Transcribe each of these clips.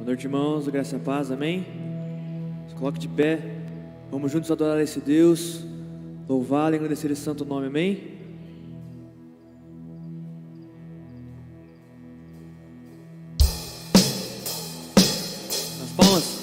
noite, irmãos, graça e paz, amém? Se coloque de pé, vamos juntos adorar esse Deus, louvar e agradecer esse santo nome, amém? As palmas.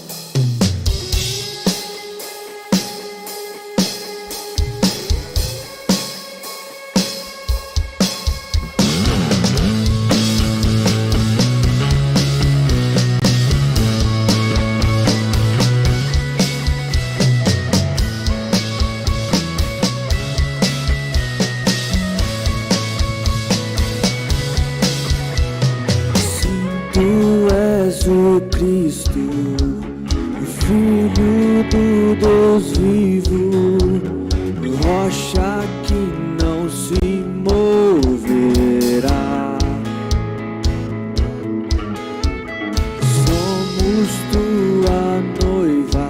O Cristo, o Filho do Deus vivo, rocha que não se moverá. Somos tua noiva,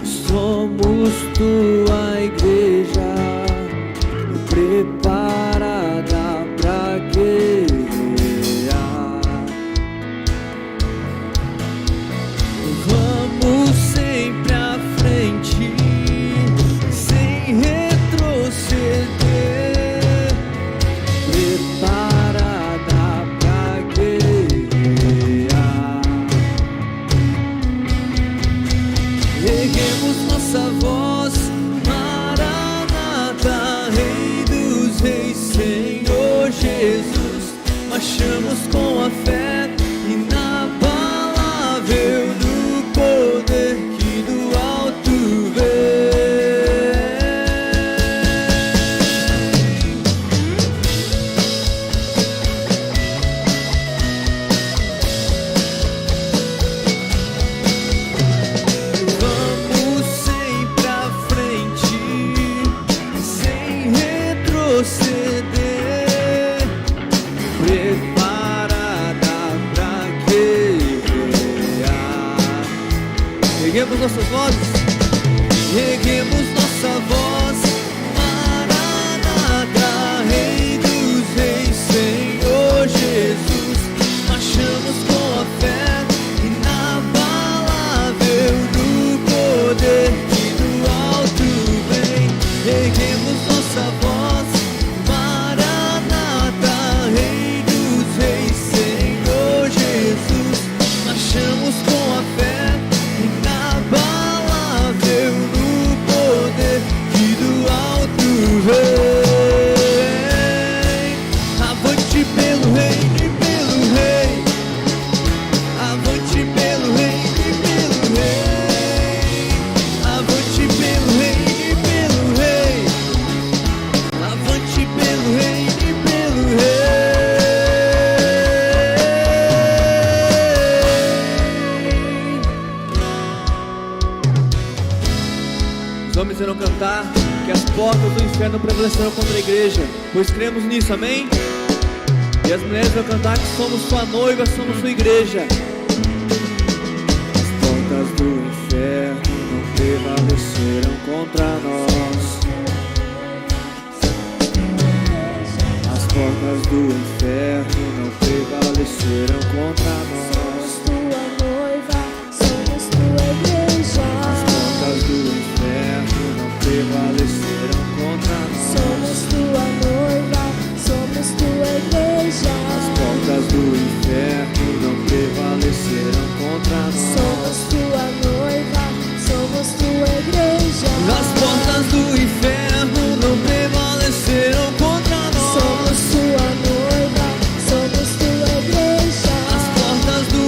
somos tua igreja, preparada pra guerrear. Vamos sempre à frente, sem retroceder, preparada pra guerrear. Erguemos nossa voz, Maranata, Rei dos Reis, Senhor Jesus. Marchamos com a fé inabalável do poder que do alto vamos sempre à frente, sem retroceder, preparada pra guerrear. Erguemos nossas vozes, erguemos nossa voz, Maranata, Rei dos Reis, Senhor Jesus. Marchamos com a fé inabalável do poder que do alto vem. Erguemos nossa voz, Maranata, Rei dos Reis, Senhor Jesus. Marchamos com a fé inabalável no poder que do alto vem. Avante pelo reino e pelo rei, avante pelo reino e pelo rei, avante pelo reino e pelo rei, avante pelo reino e pelo rei. Os homens irão cantar que as portas do inferno prevalecerão contra a igreja, pois cremos nisso, amém? E as mulheres vão cantar que somos sua noiva, somos sua igreja. As portas do inferno não prevaleceram contra nós. As portas do inferno não prevaleceram contra nós. Tua noiva, somos tua igreja. As portas do inferno não prevaleceram contra nós. Somos tua noiva, somos tua igreja. As portas do inferno não prevaleceram contra nós. Somos tua noiva, somos tua igreja. As portas do inferno não prevaleceram contra nós. Somos tua noiva, somos tua igreja. As portas do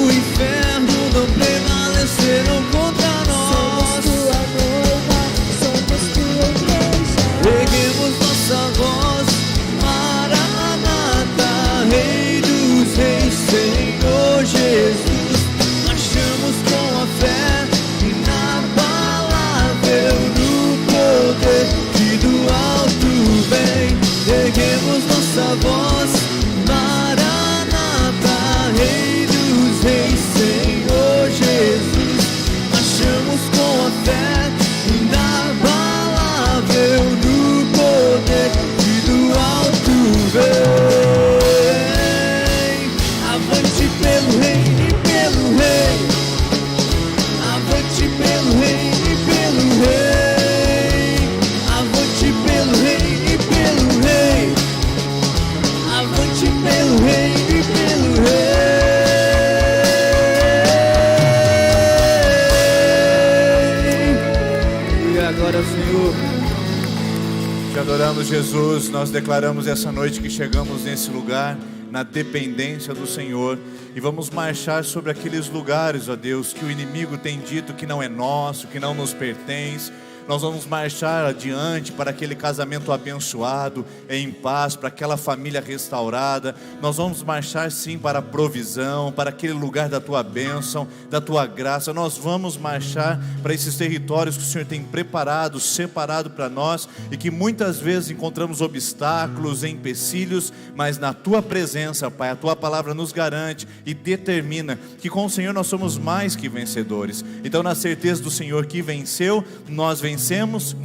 Senhor Jesus, nós declaramos essa noite que chegamos nesse lugar, na dependência do Senhor, e vamos marchar sobre aqueles lugares, ó Deus, que o inimigo tem dito que não é nosso, que não nos pertence. Nós vamos marchar adiante para aquele casamento abençoado, em paz, para aquela família restaurada. Nós vamos marchar sim para a provisão, para aquele lugar da Tua bênção, da Tua graça. Nós vamos marchar para esses territórios que o Senhor tem preparado, separado para nós, e que muitas vezes encontramos obstáculos, empecilhos, mas na Tua presença, Pai, a Tua palavra nos garante e determina que com o Senhor nós somos mais que vencedores. Então, na certeza do Senhor que venceu, nós vencemos,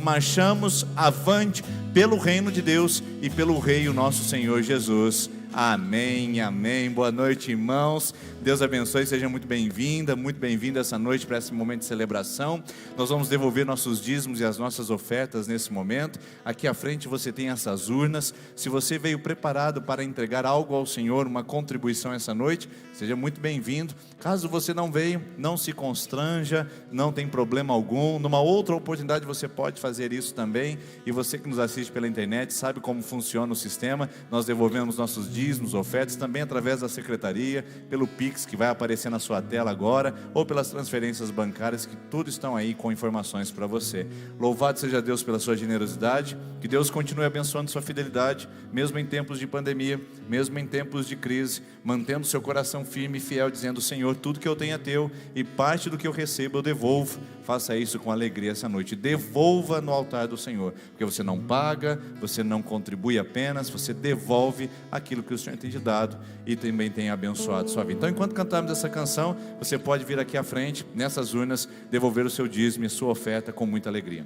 marchamos avante pelo reino de Deus e pelo Rei, o nosso Senhor Jesus. Amém, amém. Boa noite, irmãos. Deus abençoe, seja muito bem-vinda, muito bem-vindo essa noite para esse momento de celebração. Nós vamos devolver nossos dízimos e as nossas ofertas nesse momento. Aqui à frente você tem essas urnas. Se você veio preparado para entregar algo ao Senhor, uma contribuição essa noite, seja muito bem-vindo. Caso você não veio, não se constranja, não tem problema algum. Numa outra oportunidade você pode fazer isso também. E você que nos assiste pela internet sabe como funciona o sistema. Nós devolvemos nossos dízimos, ofertas, também através da secretaria, pelo Pix, que vai aparecer na sua tela agora, ou pelas transferências bancárias, que tudo estão aí com informações para você. Louvado seja Deus pela sua generosidade, que Deus continue abençoando sua fidelidade, mesmo em tempos de pandemia, mesmo em tempos de crise, mantendo seu coração firme e fiel, dizendo: Senhor, tudo que eu tenho é teu, e parte do que eu recebo eu devolvo. Faça isso com alegria essa noite, devolva no altar do Senhor, porque você não paga, você não contribui apenas, você devolve aquilo que o Senhor tem te dado e também tem abençoado sua vida. Então, enquanto cantarmos essa canção, você pode vir aqui à frente, nessas urnas, devolver o seu dízimo e sua oferta com muita alegria.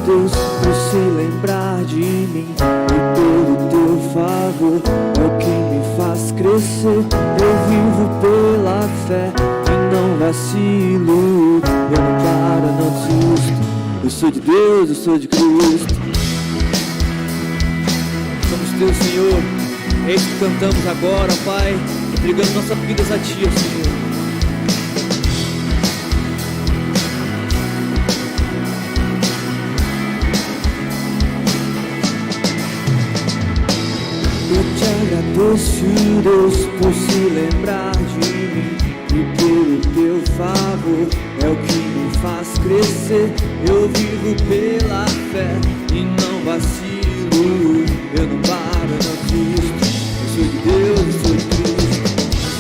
Deus, por se lembrar de mim e pelo teu favor é o que me faz crescer. Eu vivo pela fé e não vacilo, eu não paro, não desisto. Eu sou de Deus, eu sou de Cristo. Somos Teu, Senhor. É isso que cantamos agora, Pai, entregando nossas vidas a Ti, Senhor. Agradeço, Deus, por se lembrar de mim e pelo teu favor é o que me faz crescer. Eu vivo pela fé e não vacilo, eu não paro, não desisto. Eu sou de Deus, eu sou de Cristo.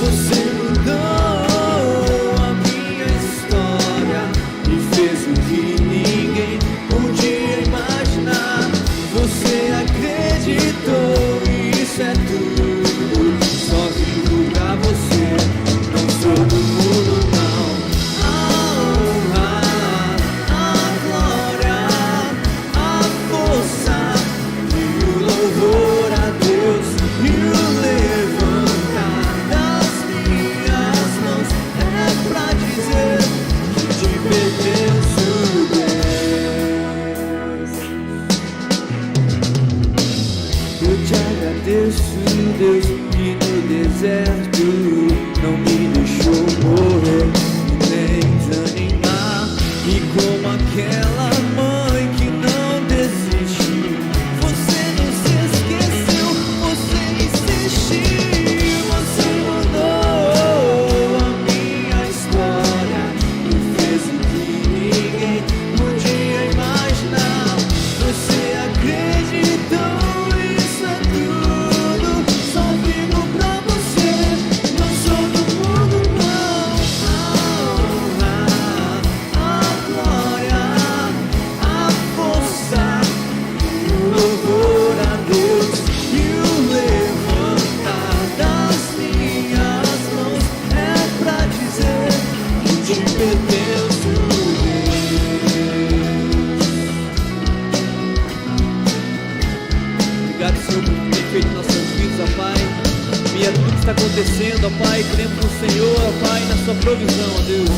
Você mudou a minha história e fez o que ninguém podia imaginar. Você acreditou, isso é tudo, só vivo pra você, não sou do mundo não. A honra, a glória, a força e o louvor a Deus e o levantar das minhas mãos é pra dizer que te pertenço, Deus. Eu te agradeço, Deus, que no deserto não me deixou morrer nem desanimar. E como aquela mãe que não desistiu, você não se esqueceu, você insistiu. Você mudou a minha história e fez o que ninguém podia imaginar. Você acreditou, isso é tudo, só acontecendo, ó Pai. Cremos no Senhor, ó Pai, na sua provisão, ó Deus.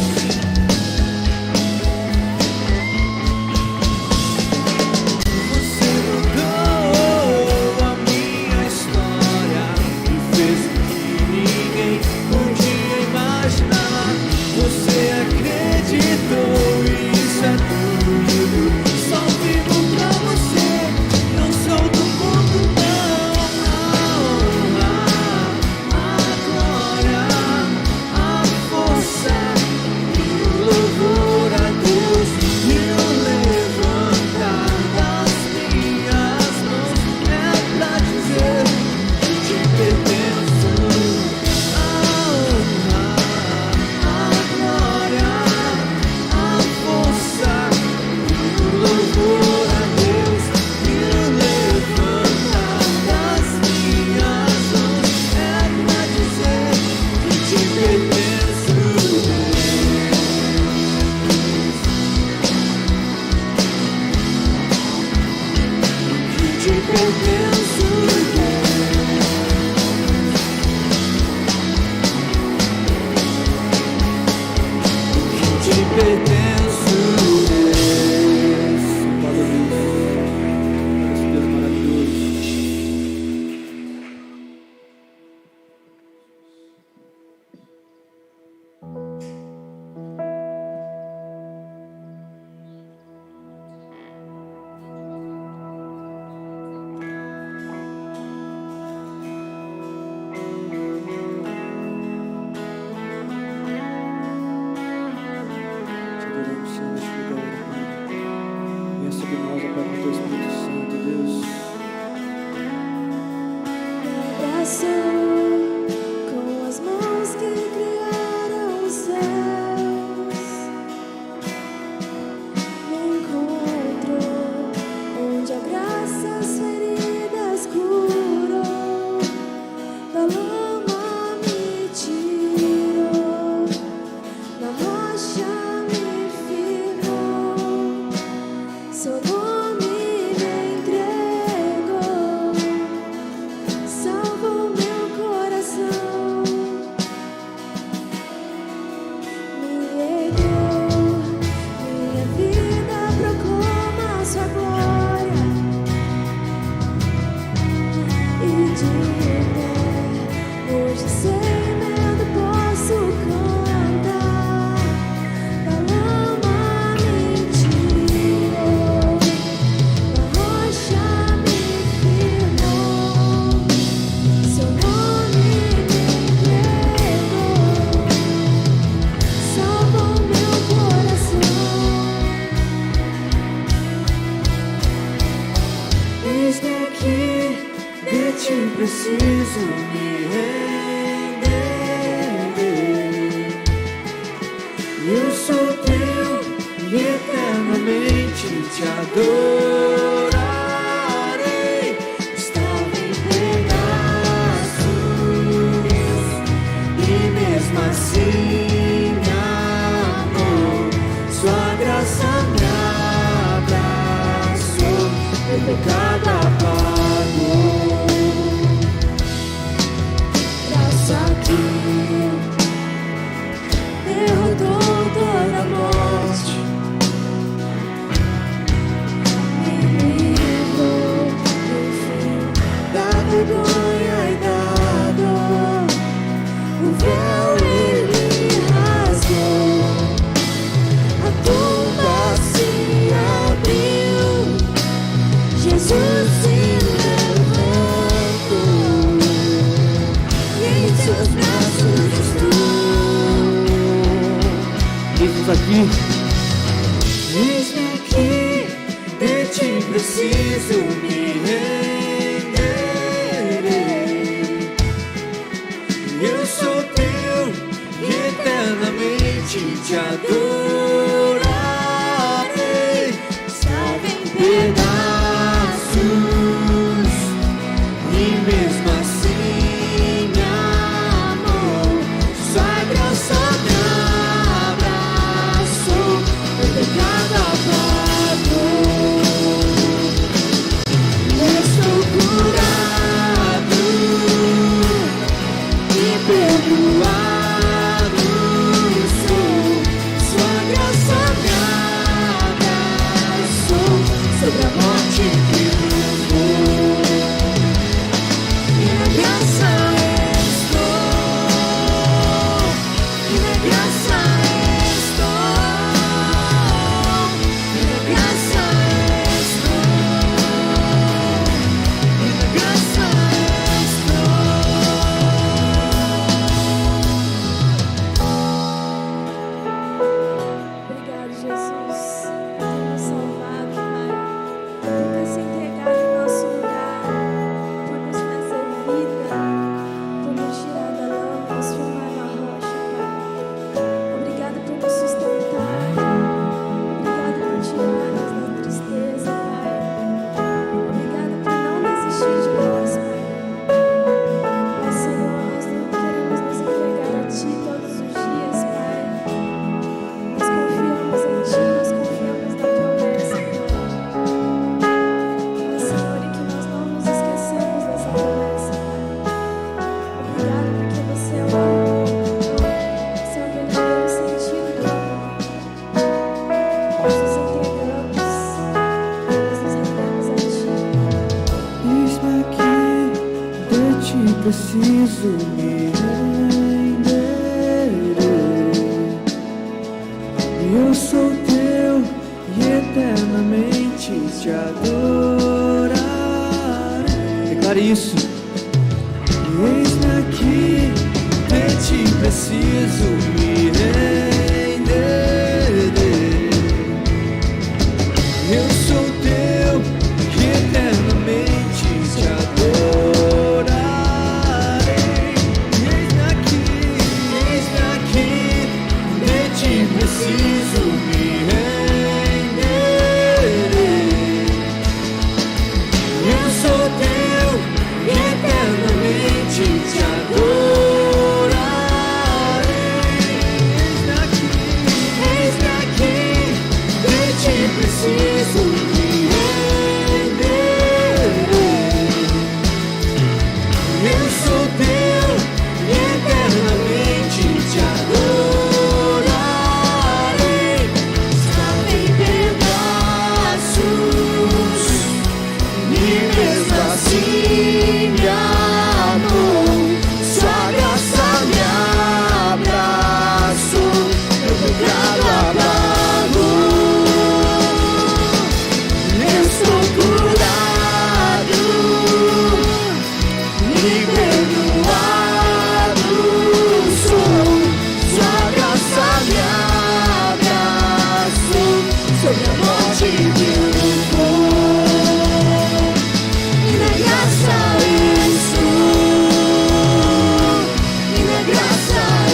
Preciso me render. Eu sou teu e eternamente te adorarei. Estava em pedaços e mesmo assim, amor, sua graça me abraçou. Meu pecado apagou. Derrotou toda a morte, me livrou, enfim, da vergonha e da dor. O véu ele rasgou, a tumba se abriu, Jesus se levantou e em seus braços estou. Jesus aqui. Eis-me aqui, de ti preciso me renderei. Eu sou teu e eternamente te adorarei. Estava em pedaços e mesmo assim, amor, sua graça me abraçou. Meu pecado apagou. Estou curado e preciso me renderei. Eu sou teu e eternamente te adorarei. Declare isso. Eis-me aqui, de ti preciso me renderei. Eu sou teu e eternamente te adorarei. Eis-me aqui, de ti preciso me renderei. Eu sou teu e eternamente te adorarei. Eis-me aqui, de ti preciso me renderei. Eu sou teu e eternamente te adorarei. Estava em pedaços e mesmo assim me amou. Sua graça me abraçou, meu pecado apagou. Estou curado e perdoado sou. Sua graça me abraçou, sobre a morte triunfou. E na graça estou, e na graça estou,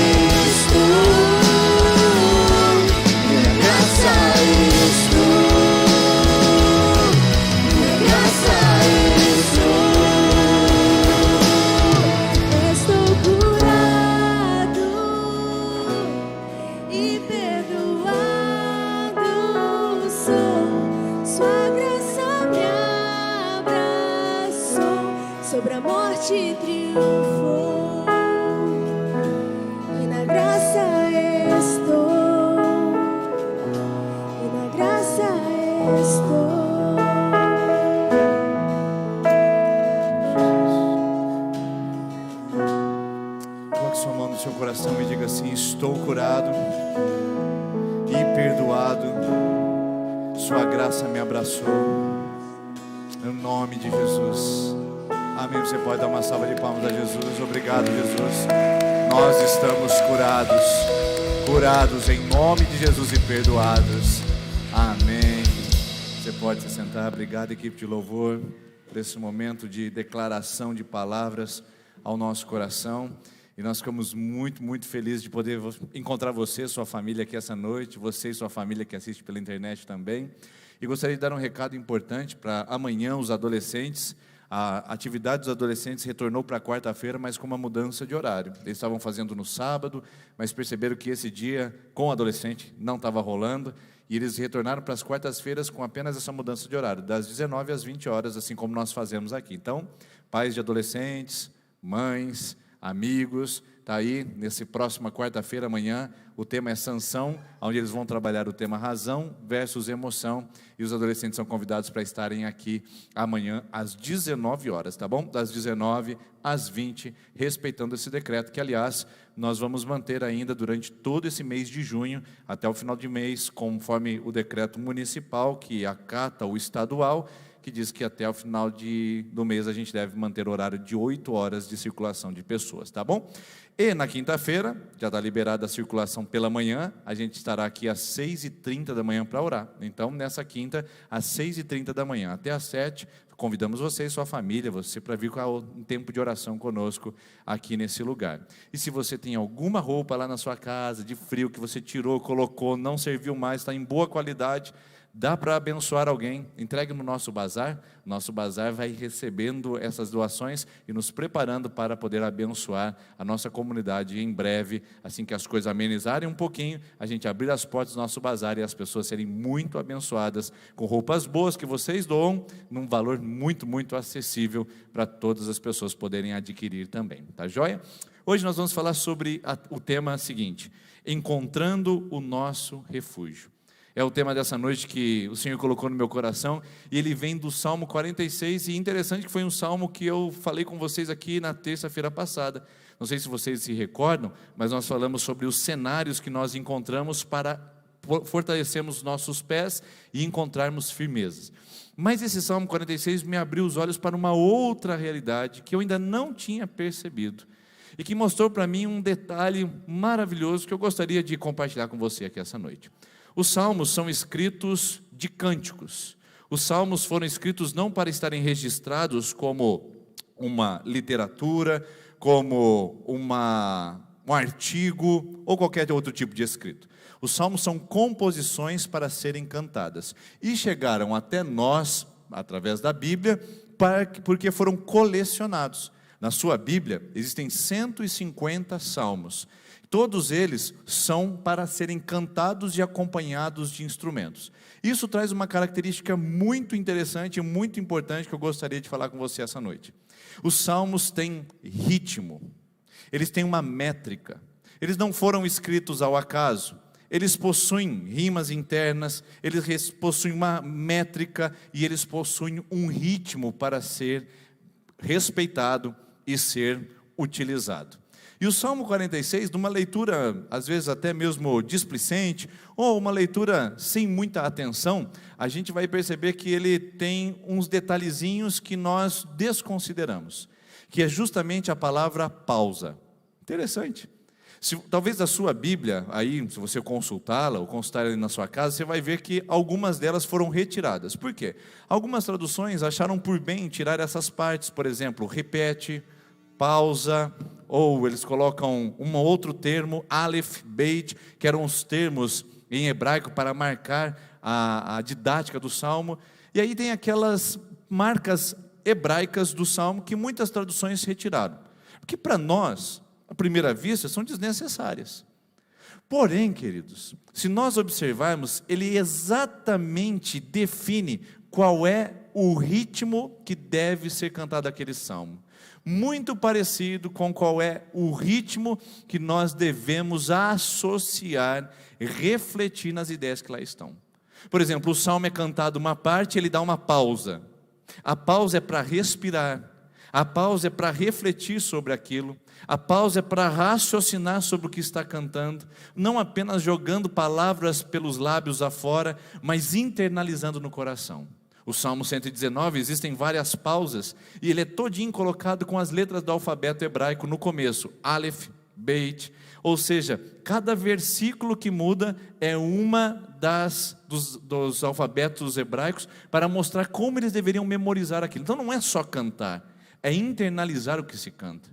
e na graça estou, e na graça estou. Estou curado e perdoado sou. Sua graça me abraçou, sobre a morte triunfou. E na graça estou, e na graça estou. Coloque sua mão no seu coração e diga assim: estou curado e perdoado, sua graça me abraçou, no nome de Jesus. Amém. Você pode dar uma salva de palmas a Jesus. Obrigado, Jesus. Nós estamos curados em nome de Jesus e perdoados. Amém. Você pode se sentar. Obrigado, equipe de louvor, por esse momento de declaração de palavras ao nosso coração. E nós ficamos muito, muito felizes de poder encontrar você, sua família aqui essa noite, você e sua família que assiste pela internet também. E gostaria de dar um recado importante para amanhã, os adolescentes. A atividade dos adolescentes retornou para quarta-feira, mas com uma mudança de horário. Eles estavam fazendo no sábado, mas perceberam que esse dia, com o adolescente, não estava rolando. E eles retornaram para as quartas-feiras com apenas essa mudança de horário, das 19 às 20 horas, assim como nós fazemos aqui. Então, pais de adolescentes, mães, amigos, está aí, nessa próxima quarta-feira, amanhã, o tema é sanção, onde eles vão trabalhar o tema razão versus emoção, e os adolescentes são convidados para estarem aqui amanhã às 19 horas, tá bom? Das 19 às 20, respeitando esse decreto, que aliás, nós vamos manter ainda durante todo esse mês de junho, até o final de mês, conforme o decreto municipal, que acata o estadual, que diz que até o final do mês a gente deve manter o horário de 8 horas de circulação de pessoas, tá bom? E na quinta-feira, já está liberada a circulação pela manhã, a gente estará aqui às 6h30 da manhã para orar. Então, nessa quinta, às 6h30 da manhã até às 7h, convidamos você e sua família, você para vir com um tempo de oração conosco aqui nesse lugar. E se você tem alguma roupa lá na sua casa, de frio, que você tirou, colocou, não serviu mais, está em boa qualidade, dá para abençoar alguém, entregue no nosso bazar. Nosso bazar vai recebendo essas doações e nos preparando para poder abençoar a nossa comunidade em breve, assim que as coisas amenizarem um pouquinho, a gente abrir as portas do nosso bazar e as pessoas serem muito abençoadas com roupas boas que vocês doam, num valor muito, muito acessível para todas as pessoas poderem adquirir também, tá joia? Hoje nós vamos falar sobre o tema seguinte: encontrando o nosso refúgio. É o tema dessa noite que o Senhor colocou no meu coração, e ele vem do Salmo 46, e interessante que foi um salmo que eu falei com vocês aqui na terça-feira passada. Não sei se vocês se recordam, mas nós falamos sobre os cenários que nós encontramos para fortalecermos nossos pés e encontrarmos firmezas. Mas esse Salmo 46 me abriu os olhos para uma outra realidade que eu ainda não tinha percebido, e que mostrou para mim um detalhe maravilhoso que eu gostaria de compartilhar com você aqui essa noite. Os salmos são escritos de cânticos. Os salmos foram escritos não para estarem registrados como uma literatura, como um artigo ou qualquer outro tipo de escrito. Os salmos são composições para serem cantadas e chegaram até nós, através da Bíblia, porque foram colecionados. Na sua Bíblia existem 150 salmos. Todos eles são para serem cantados e acompanhados de instrumentos. Isso traz uma característica muito interessante e muito importante que eu gostaria de falar com você essa noite. Os salmos têm ritmo, eles têm uma métrica, eles não foram escritos ao acaso, eles possuem rimas internas, eles possuem uma métrica e eles possuem um ritmo para ser respeitado e ser utilizado. E o Salmo 46, numa leitura, às vezes até mesmo displicente, ou uma leitura sem muita atenção, a gente vai perceber que ele tem uns detalhezinhos que nós desconsideramos, que é justamente a palavra pausa. Interessante. Talvez a sua Bíblia, aí, se você consultá-la, ou consultar ela na sua casa, você vai ver que algumas delas foram retiradas. Por quê? Algumas traduções acharam por bem tirar essas partes, por exemplo, repete, pausa, ou eles colocam um outro termo, Aleph, Beit, que eram os termos em hebraico para marcar a didática do Salmo. E aí tem aquelas marcas hebraicas do Salmo que muitas traduções retiraram, porque para nós, à primeira vista, são desnecessárias. Porém, queridos, se nós observarmos, ele exatamente define qual é o ritmo que deve ser cantado aquele salmo. Muito parecido com qual é o ritmo que nós devemos associar, refletir nas ideias que lá estão. Por exemplo, o salmo é cantado uma parte, ele dá uma pausa. A pausa é para respirar, a pausa é para refletir sobre aquilo, a pausa é para raciocinar sobre o que está cantando, não apenas jogando palavras pelos lábios afora, mas internalizando no coração. O Salmo 119, existem várias pausas, e ele é todinho colocado com as letras do alfabeto hebraico no começo, Aleph, Beit, ou seja, cada versículo que muda é uma dos alfabetos hebraicos, para mostrar como eles deveriam memorizar aquilo. Então não é só cantar, é internalizar o que se canta.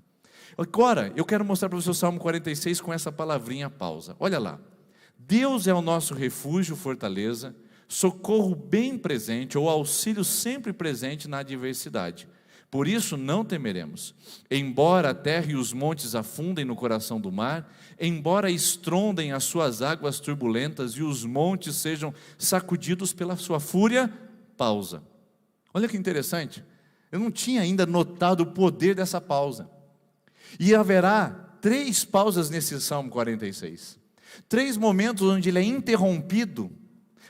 Agora, eu quero mostrar para você o Salmo 46 com essa palavrinha pausa. Olha lá, Deus é o nosso refúgio, fortaleza, socorro bem presente, ou auxílio sempre presente na adversidade. Por isso não temeremos, embora a terra e os montes afundem no coração do mar, embora estrondem as suas águas turbulentas e os montes sejam sacudidos pela sua fúria. Pausa. Olha que interessante, eu não tinha ainda notado o poder dessa pausa. E haverá 3 pausas nesse Salmo 46, 3 momentos onde ele é interrompido,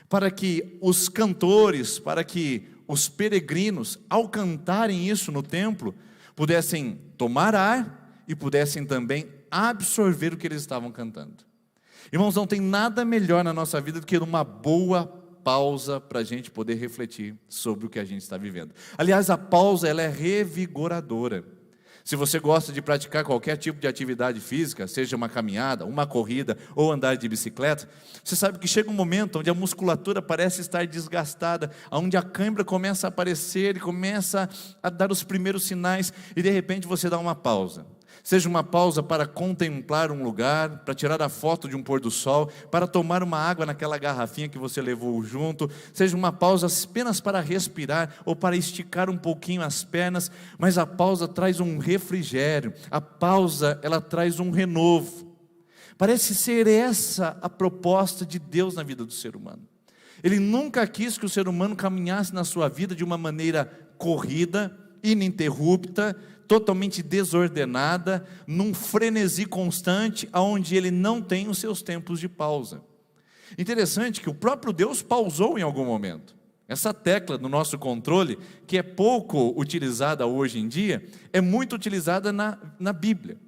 para que os cantores, para que os peregrinos, ao cantarem isso no templo, pudessem tomar ar e pudessem também absorver o que eles estavam cantando. Irmãos, não tem nada melhor na nossa vida do que uma boa pausa para a gente poder refletir sobre o que a gente está vivendo. Aliás, a pausa, ela é revigoradora. Se você gosta de praticar qualquer tipo de atividade física, seja uma caminhada, uma corrida ou andar de bicicleta, você sabe que chega um momento onde a musculatura parece estar desgastada, onde a cãibra começa a aparecer e começa a dar os primeiros sinais, e de repente você dá uma pausa. Seja uma pausa para contemplar um lugar, para tirar a foto de um pôr do sol, para tomar uma água naquela garrafinha que você levou junto, seja uma pausa apenas para respirar ou para esticar um pouquinho as pernas, mas a pausa traz um refrigério, a pausa ela traz um renovo. Parece ser essa a proposta de Deus na vida do ser humano. Ele nunca quis que o ser humano caminhasse na sua vida de uma maneira corrida, ininterrupta, totalmente desordenada, num frenesi constante, onde ele não tem os seus tempos de pausa. Interessante que o próprio Deus pausou em algum momento. Essa tecla no nosso controle, que é pouco utilizada hoje em dia, é muito utilizada na Bíblia.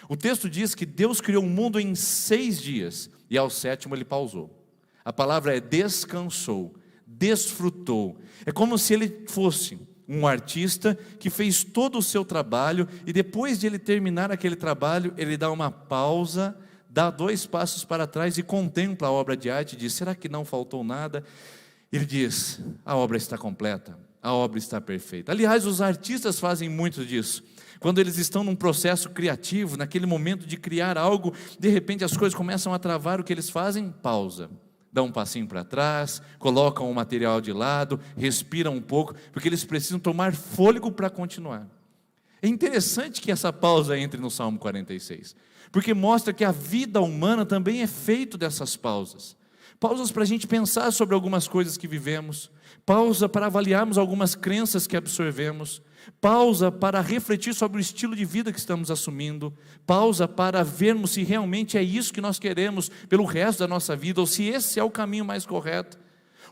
O texto diz que Deus criou o mundo em 6 dias, e ao 7º ele pausou. A palavra é descansou, desfrutou. É como se ele fosse um artista que fez todo o seu trabalho, e depois de ele terminar aquele trabalho, ele dá uma pausa, dá 2 passos para trás e contempla a obra de arte e diz: será que não faltou nada? Ele diz: a obra está completa, a obra está perfeita. Aliás, os artistas fazem muito disso. Quando eles estão num processo criativo, naquele momento de criar algo, de repente as coisas começam a travar, o que eles fazem? Pausa. Dão um passinho para trás, colocam o material de lado, respiram um pouco, porque eles precisam tomar fôlego para continuar. É interessante que essa pausa entre no Salmo 46, porque mostra que a vida humana também é feita dessas pausas. Pausas para a gente pensar sobre algumas coisas que vivemos, pausa para avaliarmos algumas crenças que absorvemos, pausa para refletir sobre o estilo de vida que estamos assumindo, pausa para vermos se realmente é isso que nós queremos pelo resto da nossa vida, ou se esse é o caminho mais correto.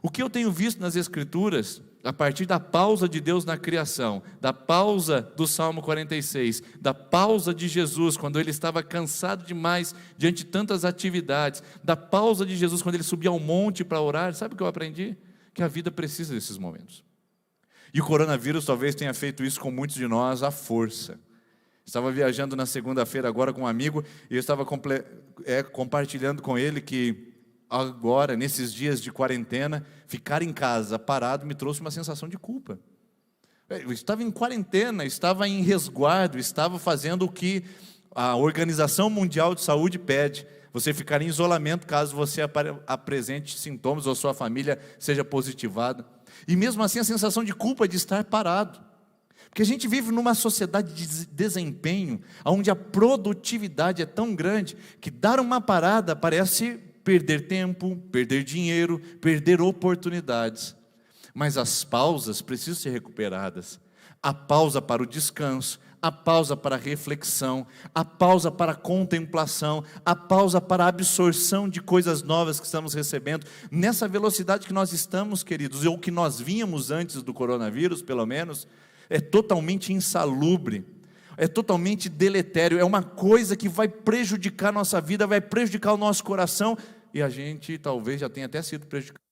O que eu tenho visto nas Escrituras, a partir da pausa de Deus na criação, da pausa do Salmo 46, da pausa de Jesus, quando ele estava cansado demais diante de tantas atividades, da pausa de Jesus quando ele subia ao monte para orar, sabe o que eu aprendi? Que a vida precisa desses momentos. E o coronavírus talvez tenha feito isso com muitos de nós à força. Estava viajando na segunda-feira agora com um amigo, e eu estava compartilhando com ele que agora, nesses dias de quarentena, ficar em casa parado me trouxe uma sensação de culpa. Eu estava em quarentena, estava em resguardo, estava fazendo o que a Organização Mundial de Saúde pede: você ficar em isolamento caso você apresente sintomas ou sua família seja positivada. E mesmo assim a sensação de culpa de estar parado. Porque a gente vive numa sociedade de desempenho, onde a produtividade é tão grande, que dar uma parada parece perder tempo, perder dinheiro, perder oportunidades. Mas as pausas precisam ser recuperadas. A pausa para o descanso, a pausa para a reflexão, a pausa para a contemplação, a pausa para a absorção de coisas novas que estamos recebendo. Nessa velocidade que nós estamos, queridos, ou que nós vínhamos antes do coronavírus, pelo menos, é totalmente insalubre, é totalmente deletério, é uma coisa que vai prejudicar a nossa vida, vai prejudicar o nosso coração, e a gente talvez já tenha até sido prejudicado.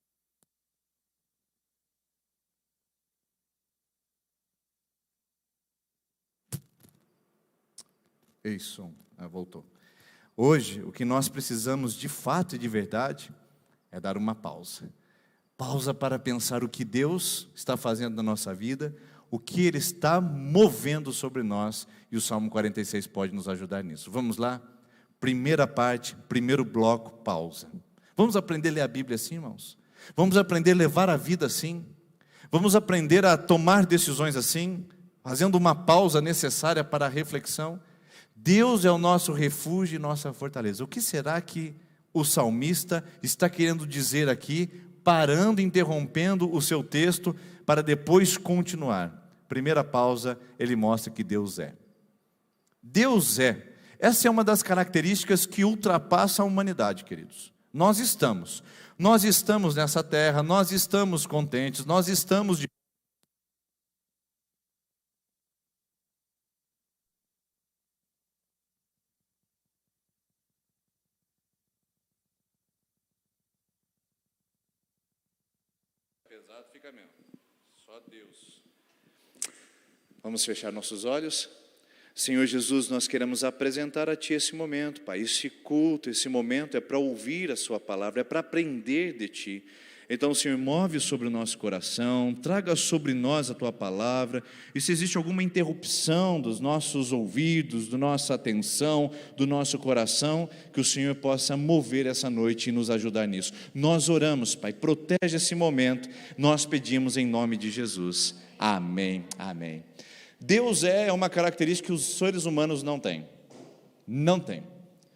Isso, voltou. Hoje, o que nós precisamos de fato e de verdade é dar uma pausa. Pausa para pensar o que Deus está fazendo na nossa vida, o que Ele está movendo sobre nós, e o Salmo 46 pode nos ajudar nisso. Vamos lá? Primeira parte, primeiro bloco, pausa. Vamos aprender a ler a Bíblia assim, irmãos? Vamos aprender a levar a vida assim? Vamos aprender a tomar decisões assim, fazendo uma pausa necessária para a reflexão? Deus é o nosso refúgio e nossa fortaleza. O que será que o salmista está querendo dizer aqui, parando, interrompendo o seu texto, para depois continuar? Primeira pausa, ele mostra que Deus é. Deus é. Essa é uma das características que ultrapassa a humanidade, queridos. Nós estamos nessa terra, nós estamos contentes, nós estamos de... Pesado fica mesmo, só Deus. Vamos fechar nossos olhos. Senhor Jesus, nós queremos apresentar a Ti esse momento, Pai. Esse culto, esse momento é para ouvir a Sua palavra, é para aprender de Ti. Então, Senhor, move sobre o nosso coração, traga sobre nós a Tua palavra, e se existe alguma interrupção dos nossos ouvidos, da nossa atenção, do nosso coração, que o Senhor possa mover essa noite e nos ajudar nisso. Nós oramos, Pai, protege esse momento, nós pedimos em nome de Jesus. Amém, amém. Deus é uma característica que os seres humanos não têm. Não tem.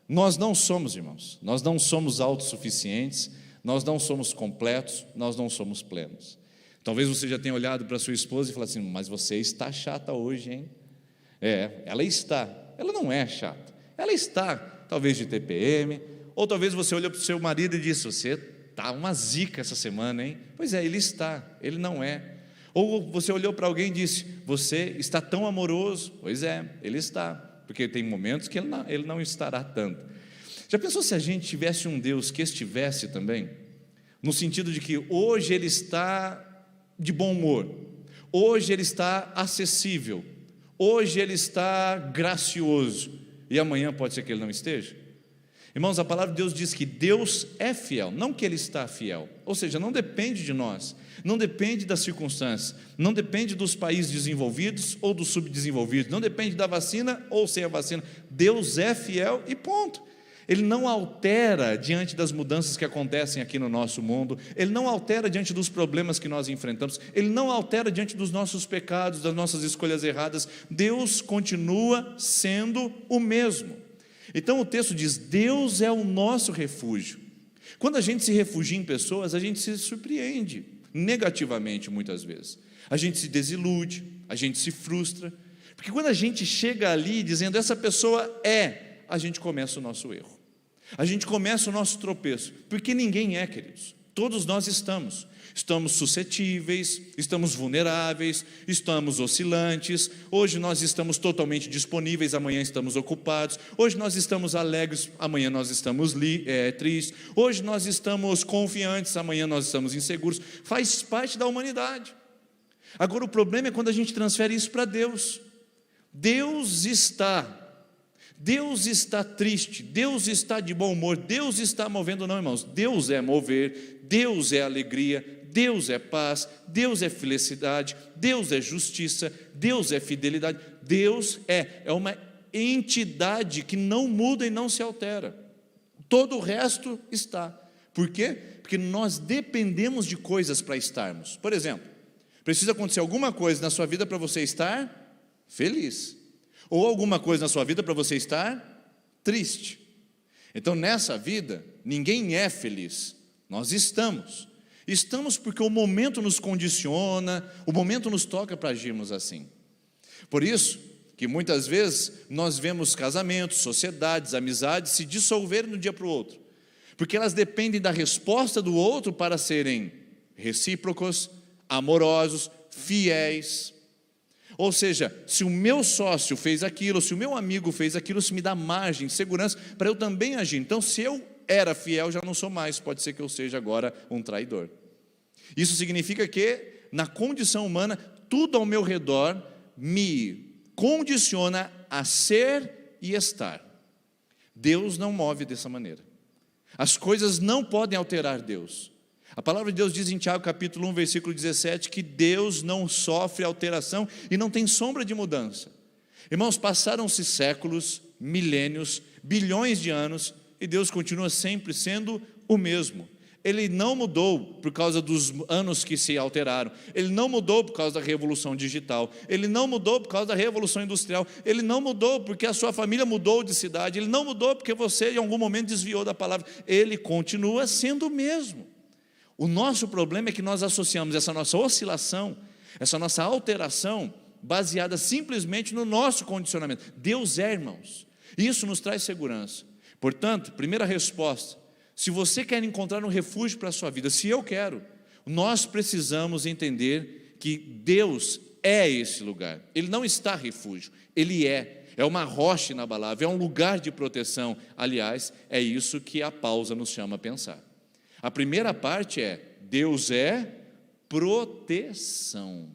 Nós não somos, irmãos, nós não somos autossuficientes, nós não somos completos, nós não somos plenos. Talvez você já tenha olhado para sua esposa e falado assim: mas você está chata hoje, hein? Ela está. Ela não é chata. Ela está, talvez de TPM, ou talvez você olhe para o seu marido e disse: você Tá uma zica essa semana, hein? Pois é, ele está, ele não é. Ou você olhou para alguém e disse: você está tão amoroso. Pois é, ele está, porque tem momentos que ele não estará tanto. Já pensou se a gente tivesse um Deus que estivesse também? No sentido de que hoje ele está de bom humor, hoje ele está acessível, hoje ele está gracioso, e amanhã pode ser que ele não esteja? Irmãos, a palavra de Deus diz que Deus é fiel, não que ele está fiel. Ou seja, não depende de nós, não depende das circunstâncias, não depende dos países desenvolvidos ou dos subdesenvolvidos, não depende da vacina ou sem a vacina. Deus é fiel e ponto. Ele não altera diante das mudanças que acontecem aqui no nosso mundo, ele não altera diante dos problemas que nós enfrentamos, ele não altera diante dos nossos pecados, das nossas escolhas erradas. Deus continua sendo o mesmo. Então o texto diz: Deus é o nosso refúgio. Quando a gente se refugia em pessoas, a gente se surpreende negativamente muitas vezes. A gente se desilude, a gente se frustra, porque quando a gente chega ali dizendo essa pessoa é, a gente começa o nosso erro, a gente começa o nosso tropeço, porque ninguém é, queridos, todos nós estamos suscetíveis, estamos vulneráveis, estamos oscilantes. Hoje nós estamos totalmente disponíveis, amanhã estamos ocupados. Hoje nós estamos alegres, amanhã nós estamos tristes. Hoje nós estamos confiantes, amanhã nós estamos inseguros. Faz parte da humanidade. Agora o problema é quando a gente transfere isso para Deus. Deus está triste, Deus está de bom humor, Deus está movendo. Não, irmãos, Deus é mover, Deus é alegria, Deus é paz, Deus é felicidade, Deus é justiça, Deus é fidelidade. Deus é uma entidade que não muda e não se altera. Todo o resto está. Por quê? Porque nós dependemos de coisas para estarmos. Por exemplo, precisa acontecer alguma coisa na sua vida para você estar feliz, ou alguma coisa na sua vida para você estar triste. Então nessa vida ninguém é feliz, nós estamos porque o momento nos condiciona, o momento nos toca para agirmos assim. Por isso que muitas vezes nós vemos casamentos, sociedades, amizades se dissolverem de um dia para o outro, porque elas dependem da resposta do outro para serem recíprocos, amorosos, fiéis. Ou seja, se o meu sócio fez aquilo, se o meu amigo fez aquilo, isso me dá margem, segurança para eu também agir. Então, se eu era fiel, já não sou mais, pode ser que eu seja agora um traidor. Isso significa que, na condição humana, tudo ao meu redor me condiciona a ser e estar. Deus não move dessa maneira. As coisas não podem alterar Deus. A palavra de Deus diz em Tiago capítulo 1, versículo 17, que Deus não sofre alteração e não tem sombra de mudança. Irmãos, passaram-se séculos, milênios, bilhões de anos, e Deus continua sempre sendo o mesmo. Ele não mudou por causa dos anos que se alteraram, ele não mudou por causa da revolução digital, ele não mudou por causa da revolução industrial, ele não mudou porque a sua família mudou de cidade, ele não mudou porque você em algum momento desviou da palavra. Ele continua sendo o mesmo. O nosso problema é que nós associamos essa nossa oscilação, essa nossa alteração, baseada simplesmente no nosso condicionamento. Deus é, irmãos, isso nos traz segurança. Portanto, primeira resposta: se você quer encontrar um refúgio para a sua vida, se eu quero, nós precisamos entender que Deus é esse lugar. Ele não está refúgio, Ele é uma rocha inabalável, é um lugar de proteção. Aliás, é isso que a pausa nos chama a pensar. A primeira parte é: Deus é proteção.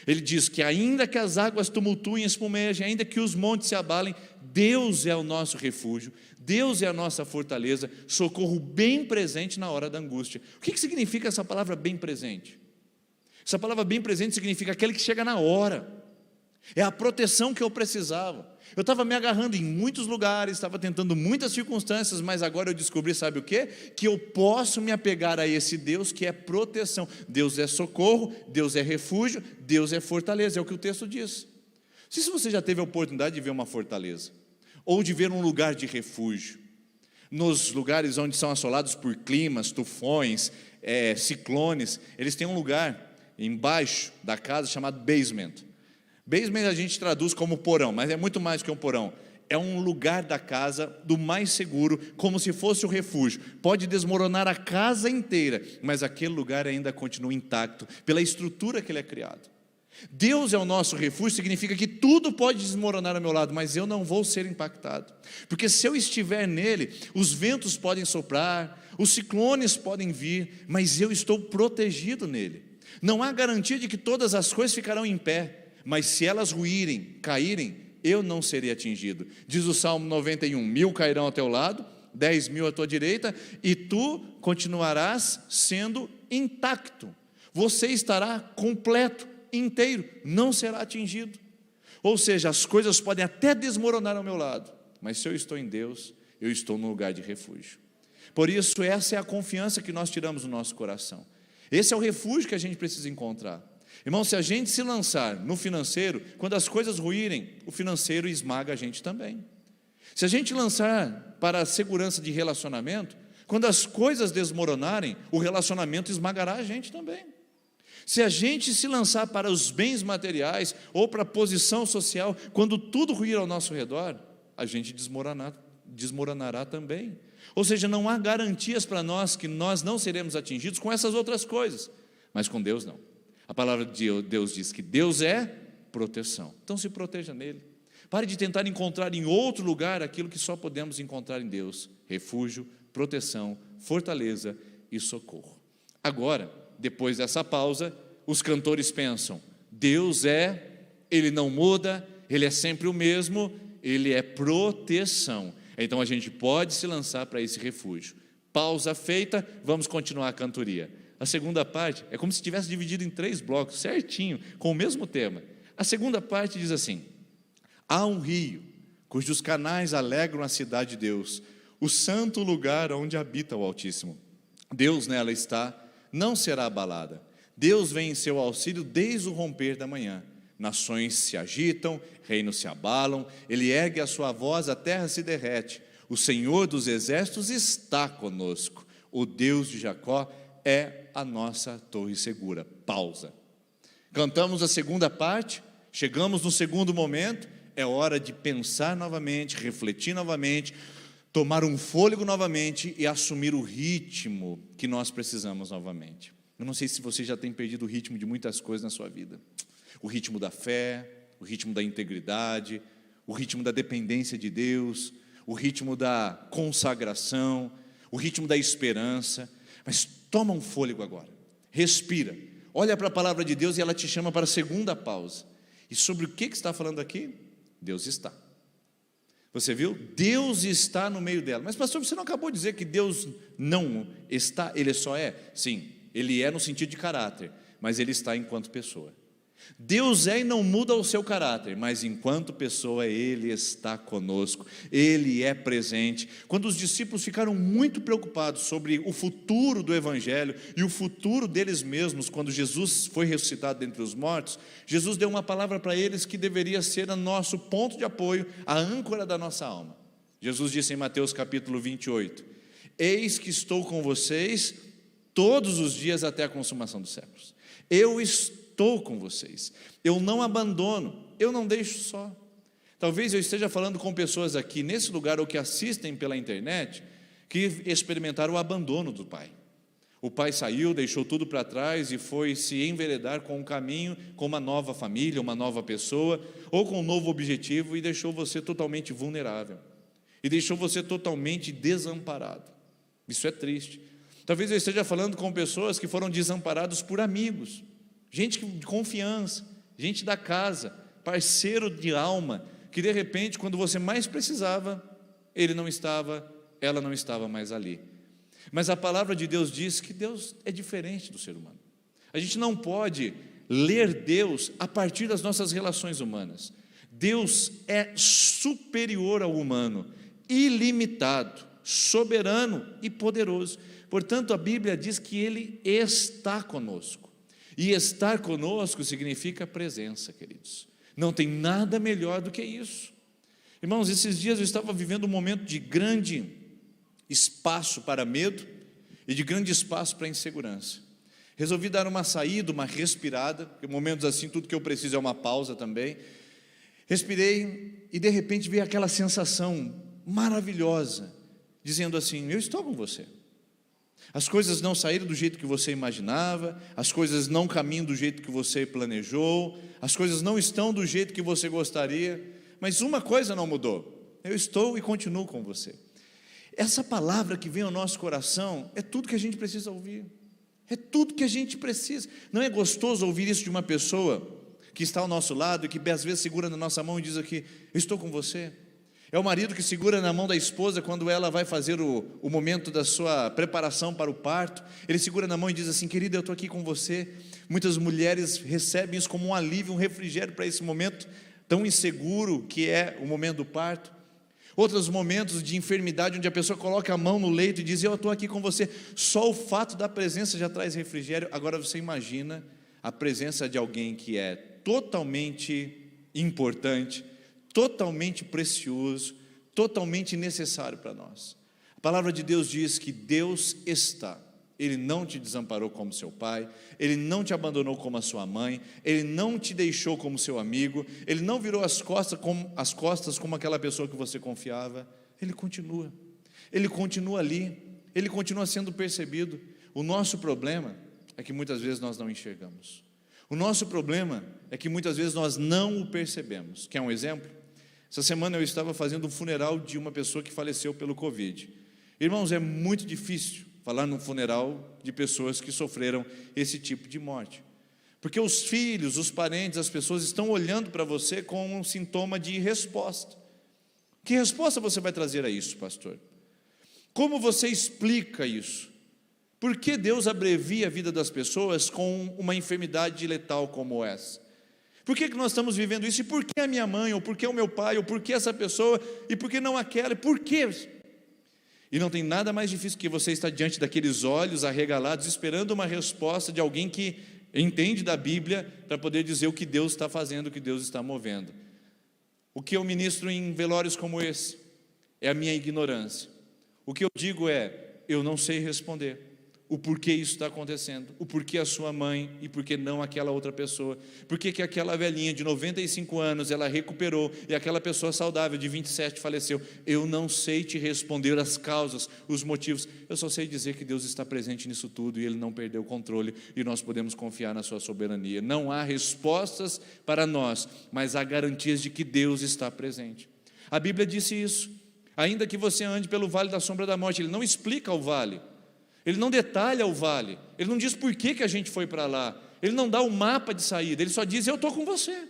Ele diz que ainda que as águas tumultuem e espumejem, ainda que os montes se abalem, Deus é o nosso refúgio, Deus é a nossa fortaleza, socorro bem presente na hora da angústia. O que significa essa palavra bem presente? Essa palavra bem presente significa aquele que chega na hora, é a proteção que eu precisava. Eu estava me agarrando em muitos lugares, estava tentando muitas circunstâncias, mas agora eu descobri, sabe o quê? Que eu posso me apegar a esse Deus que é proteção. Deus é socorro, Deus é refúgio, Deus é fortaleza, é o que o texto diz. Se você já teve a oportunidade de ver uma fortaleza, ou de ver um lugar de refúgio, nos lugares onde são assolados por climas, tufões, ciclones, eles têm um lugar embaixo da casa chamado basement. Basement a gente traduz como porão, mas é muito mais que um porão. é um lugar da casa do mais seguro, como se fosse o refúgio. Pode desmoronar a casa inteira, mas aquele lugar ainda continua intacto, pela estrutura que ele é criado. Deus é o nosso refúgio, significa que tudo pode desmoronar ao meu lado, mas eu não vou ser impactado, porque se eu estiver nele, os ventos podem soprar, os ciclones podem vir, mas eu estou protegido nele. Não há garantia de que todas as coisas ficarão em pé, mas se elas ruírem, caírem, eu não serei atingido. Diz o Salmo 91, 1000 cairão ao teu lado, 10.000 à tua direita, e tu continuarás sendo intacto, você estará completo, inteiro, não será atingido. Ou seja, as coisas podem até desmoronar ao meu lado, mas se eu estou em Deus, eu estou no lugar de refúgio. Por isso, essa é a confiança que nós tiramos do nosso coração. Esse é o refúgio que a gente precisa encontrar. Irmão, se a gente se lançar no financeiro, quando as coisas ruírem, o financeiro esmaga a gente também. Se a gente lançar para a segurança de relacionamento, quando as coisas desmoronarem, o relacionamento esmagará a gente também. Se a gente se lançar para os bens materiais ou para a posição social, quando tudo ruir ao nosso redor, a gente desmoronará também. Ou seja, não há garantias para nós que nós não seremos atingidos com essas outras coisas, mas com Deus não. A palavra de Deus diz que Deus é proteção, então se proteja nele. Pare de tentar encontrar em outro lugar aquilo que só podemos encontrar em Deus: refúgio, proteção, fortaleza e socorro. Agora, depois dessa pausa, os cantores pensam: Deus Ele não muda, Ele é sempre o mesmo, Ele é proteção. Então a gente pode se lançar para esse refúgio. Pausa feita, vamos continuar a cantoria. A segunda parte é como se tivesse dividido em 3 blocos, certinho, com o mesmo tema. A segunda parte diz assim: há um rio, cujos canais alegram a cidade de Deus, o santo lugar onde habita o Altíssimo. Deus nela está, não será abalada. Deus vem em seu auxílio desde o romper da manhã. Nações se agitam, reinos se abalam, ele ergue a sua voz, a terra se derrete. O Senhor dos exércitos está conosco, o Deus de Jacó é a nossa torre segura. Pausa. Cantamos a segunda parte, chegamos no segundo momento, é hora de pensar novamente, refletir novamente, tomar um fôlego novamente e assumir o ritmo que nós precisamos novamente. Eu não sei se você já tem perdido o ritmo de muitas coisas na sua vida. O ritmo da fé, o ritmo da integridade, o ritmo da dependência de Deus, o ritmo da consagração, o ritmo da esperança. Mas toma um fôlego agora, respira, olha para a palavra de Deus e ela te chama para a segunda pausa. E sobre o que está falando aqui? Deus está. Você viu? Deus está no meio dela. Mas pastor, você não acabou de dizer que Deus não está, Ele só é? Sim, Ele é no sentido de caráter, mas Ele está enquanto pessoa. Deus é e não muda o seu caráter, mas enquanto pessoa Ele está conosco, Ele é presente. Quando os discípulos ficaram muito preocupados sobre o futuro do Evangelho e o futuro deles mesmos, quando Jesus foi ressuscitado dentre os mortos, Jesus deu uma palavra para eles que deveria ser o nosso ponto de apoio, a âncora da nossa alma. Jesus disse em Mateus capítulo 28, eis que estou com vocês todos os dias até a consumação dos séculos. Eu estou com vocês, eu não abandono, eu não deixo só. Talvez eu esteja falando com pessoas aqui nesse lugar ou que assistem pela internet que experimentaram o abandono do pai. O pai saiu, deixou tudo para trás e foi se enveredar com um caminho, com uma nova família, uma nova pessoa ou com um novo objetivo e deixou você totalmente vulnerável e deixou você totalmente desamparado. Isso é triste. Talvez eu esteja falando com pessoas que foram desamparados por amigos, gente de confiança, gente da casa, parceiro de alma, que de repente, quando você mais precisava, ele não estava, ela não estava mais ali. Mas a palavra de Deus diz que Deus é diferente do ser humano. A gente não pode ler Deus a partir das nossas relações humanas. Deus é superior ao humano, ilimitado, soberano e poderoso. Portanto, a Bíblia diz que Ele está conosco. E estar conosco significa presença, queridos. Não tem nada melhor do que isso. Irmãos, esses dias eu estava vivendo um momento de grande espaço para medo e de grande espaço para insegurança. Resolvi dar uma saída, uma respirada, porque em momentos assim tudo que eu preciso é uma pausa também. Respirei e de repente veio aquela sensação maravilhosa, dizendo assim: eu estou com você. As coisas não saíram do jeito que você imaginava, as coisas não caminham do jeito que você planejou, as coisas não estão do jeito que você gostaria, mas uma coisa não mudou: eu estou e continuo com você. Essa palavra que vem ao nosso coração é tudo que a gente precisa ouvir, é tudo que a gente precisa. Não é gostoso ouvir isso de uma pessoa que está ao nosso lado e que às vezes segura na nossa mão e diz aqui: eu estou com você. É o marido que segura na mão da esposa quando ela vai fazer o momento da sua preparação para o parto. Ele segura na mão e diz assim: querida, eu estou aqui com você. Muitas mulheres recebem isso como um alívio, um refrigério para esse momento tão inseguro que é o momento do parto. Outros momentos de enfermidade onde a pessoa coloca a mão no leito e diz: eu estou aqui com você. Só o fato da presença já traz refrigério. Agora você imagina a presença de alguém que é totalmente importante, totalmente precioso, totalmente necessário para nós. A palavra de Deus diz que Deus está. Ele não te desamparou como seu pai, Ele não te abandonou como a sua mãe, Ele não te deixou como seu amigo, Ele não virou as costas como aquela pessoa que você confiava. Ele continua ali, Ele continua sendo percebido. O nosso problema é que muitas vezes nós não enxergamos. O nosso problema é que muitas vezes nós não o percebemos. Quer um exemplo? Essa semana eu estava fazendo um funeral de uma pessoa que faleceu pelo Covid. Irmãos, é muito difícil falar num funeral de pessoas que sofreram esse tipo de morte, porque os filhos, os parentes, as pessoas estão olhando para você com um sintoma de resposta. Que resposta você vai trazer a isso, pastor? Como você explica isso? Por que Deus abrevia a vida das pessoas com uma enfermidade letal como essa? Por que nós estamos vivendo isso? E por que a minha mãe, ou por que o meu pai, ou por que essa pessoa, e por que não aquela? Por quê? E não tem nada mais difícil que você estar diante daqueles olhos arregalados, esperando uma resposta de alguém que entende da Bíblia, para poder dizer o que Deus está fazendo, o que Deus está movendo. O que eu ministro em velórios como esse é a minha ignorância. O que eu digo é: eu não sei responder o porquê isso está acontecendo, o porquê a sua mãe e porquê não aquela outra pessoa, porquê que aquela velhinha de 95 anos ela recuperou e aquela pessoa saudável de 27 faleceu. Eu não sei te responder as causas, os motivos, eu só sei dizer que Deus está presente nisso tudo e Ele não perdeu o controle e nós podemos confiar na sua soberania. Não há respostas para nós, mas há garantias de que Deus está presente. A Bíblia disse isso: ainda que você ande pelo vale da sombra da morte. Ele não explica o vale, Ele não detalha o vale, Ele não diz por que a gente foi para lá, Ele não dá o mapa de saída, Ele só diz: eu estou com você.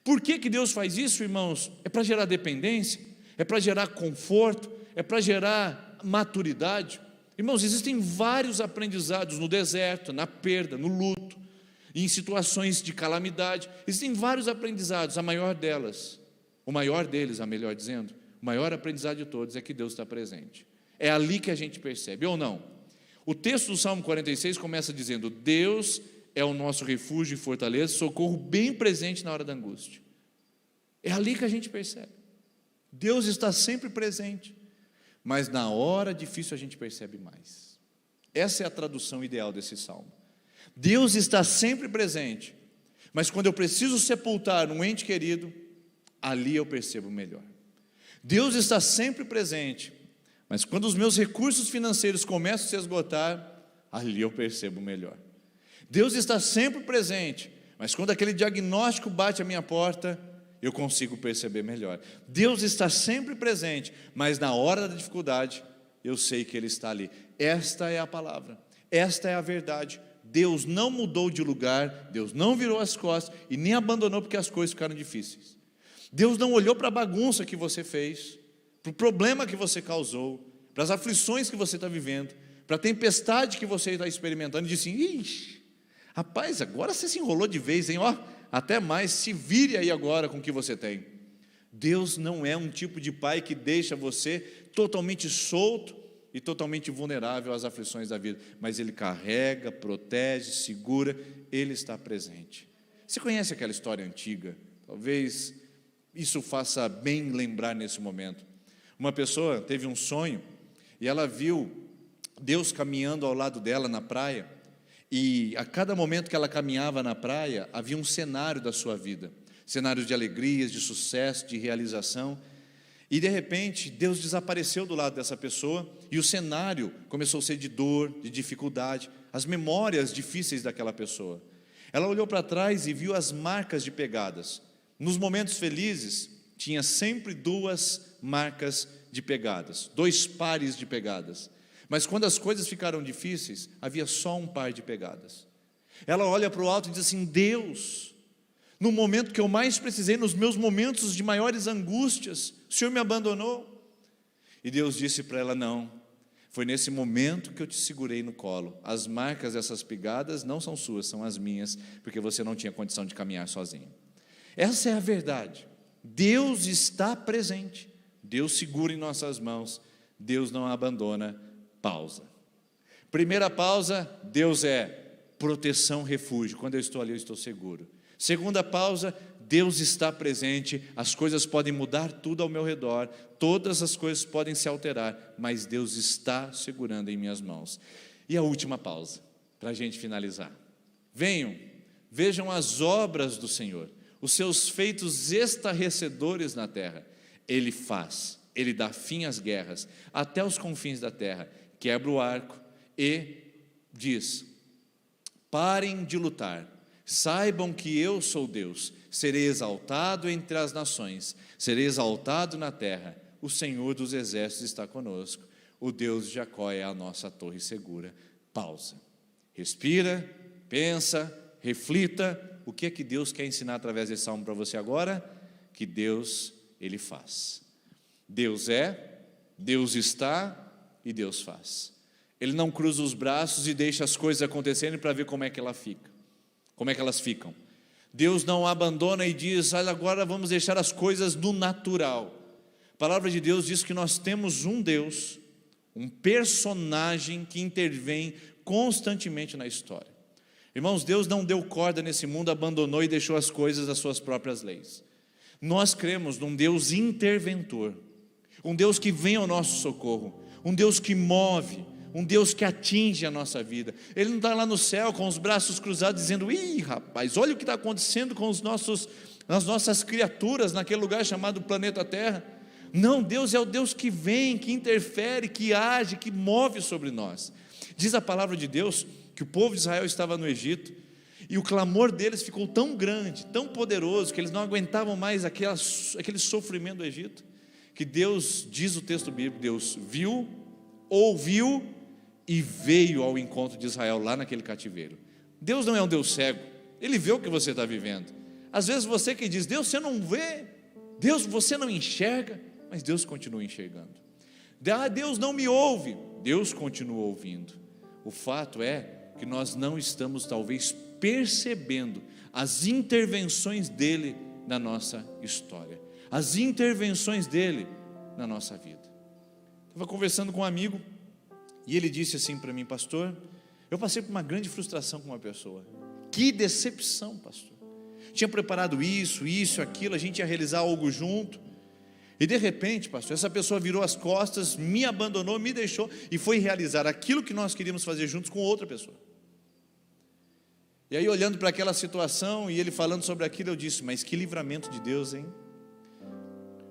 Por que Deus faz isso, irmãos? É para gerar dependência, é para gerar conforto, é para gerar maturidade. Irmãos, existem vários aprendizados no deserto, na perda, no luto, em situações de calamidade. Existem vários aprendizados. O maior deles, melhor dizendo, o maior aprendizado de todos é que Deus está presente. É ali que a gente percebe, ou não? O texto do Salmo 46 começa dizendo: Deus é o nosso refúgio e fortaleza, socorro bem presente na hora da angústia. É ali que a gente percebe. Deus está sempre presente, mas na hora difícil a gente percebe mais. Essa é a tradução ideal desse salmo. Deus está sempre presente, mas quando eu preciso sepultar um ente querido, ali eu percebo melhor. Deus está sempre presente, mas quando os meus recursos financeiros começam a se esgotar, ali eu percebo melhor. Deus está sempre presente, mas quando aquele diagnóstico bate à minha porta, eu consigo perceber melhor. Deus está sempre presente, mas na hora da dificuldade, eu sei que Ele está ali. Esta é a palavra, esta é a verdade. Deus não mudou de lugar, Deus não virou as costas e nem abandonou porque as coisas ficaram difíceis. Deus não olhou para a bagunça que você fez, para o problema que você causou, para as aflições que você está vivendo, para a tempestade que você está experimentando, e disse: ixi, rapaz, agora você se enrolou de vez, hein? Ó, até mais, se vire aí agora com o que você tem. Deus não é um tipo de pai que deixa você totalmente solto e totalmente vulnerável às aflições da vida, mas Ele carrega, protege, segura, Ele está presente. Você conhece aquela história antiga? Talvez isso faça bem lembrar nesse momento. Uma pessoa teve um sonho e ela viu Deus caminhando ao lado dela na praia, e a cada momento que ela caminhava na praia, havia um cenário da sua vida. cenários de alegrias, de sucesso, de realização. E de repente, Deus desapareceu do lado dessa pessoa e o cenário começou a ser de dor, de dificuldade, as memórias difíceis daquela pessoa. Ela olhou para trás e viu as marcas de pegadas. Nos momentos felizes, tinha sempre 2 marcas de pegadas, 2 pares de pegadas. Mas quando as coisas ficaram difíceis, havia só um par de pegadas. Ela olha para o alto e diz assim: Deus, no momento que eu mais precisei, nos meus momentos de maiores angústias, o Senhor me abandonou? E Deus disse para ela: não, foi nesse momento que eu te segurei no colo. As marcas dessas pegadas não são suas, são as minhas, porque você não tinha condição de caminhar sozinho. Essa é a verdade. Deus está presente, Deus segura em nossas mãos, Deus não abandona. Pausa. Primeira pausa, Deus é proteção, refúgio. Quando eu estou ali, eu estou seguro. Segunda pausa, Deus está presente. As coisas podem mudar tudo ao meu redor, todas as coisas podem se alterar, mas Deus está segurando em minhas mãos. E a última pausa, para a gente finalizar. Venham, vejam as obras do Senhor, os seus feitos estarrecedores na terra. Ele faz, Ele dá fim às guerras, até os confins da terra. Quebra o arco e diz: parem de lutar, saibam que eu sou Deus, serei exaltado entre as nações, serei exaltado na terra, o Senhor dos exércitos está conosco, o Deus de Jacó é a nossa torre segura. Pausa, respira, pensa, reflita, o que é que Deus quer ensinar através desse salmo para você agora? Que Deus, Ele faz. Deus é, Deus está e Deus faz. Ele não cruza os braços e deixa as coisas acontecerem para ver como é que ela fica, como é que elas ficam. Deus não abandona e diz: olha, agora vamos deixar as coisas no natural. A palavra de Deus diz que nós temos um Deus, um personagem que intervém constantemente na história. Irmãos, Deus não deu corda nesse mundo, abandonou e deixou as coisas às suas próprias leis. Nós cremos num Deus interventor, um Deus que vem ao nosso socorro, um Deus que move, um Deus que atinge a nossa vida. Ele não está lá no céu com os braços cruzados dizendo: ih, rapaz, olha o que está acontecendo com as nossas criaturas naquele lugar chamado planeta Terra. Não, Deus é o Deus que vem, que interfere, que age, que move sobre nós. Diz a palavra de Deus que o povo de Israel estava no Egito e o clamor deles ficou tão grande, tão poderoso, que eles não aguentavam mais aquele sofrimento do Egito, que Deus, diz o texto bíblico, Deus viu, ouviu e veio ao encontro de Israel lá naquele cativeiro. Deus não é um Deus cego, Ele vê o que você está vivendo. Às vezes você que diz: Deus, você não vê, Deus, você não enxerga, mas Deus continua enxergando. Deus não me ouve, Deus continua ouvindo. O fato é que nós não estamos talvez percebendo as intervenções dEle na nossa história, as intervenções dEle na nossa vida. Estava conversando com um amigo e ele disse assim para mim: pastor, eu passei por uma grande frustração com uma pessoa. Que decepção, pastor. Tinha preparado isso, aquilo, a gente ia realizar algo junto, e de repente, pastor, essa pessoa virou as costas, me abandonou, me deixou e foi realizar aquilo que nós queríamos fazer juntos com outra pessoa. E aí, olhando para aquela situação e ele falando sobre aquilo, eu disse: mas que livramento de Deus, hein?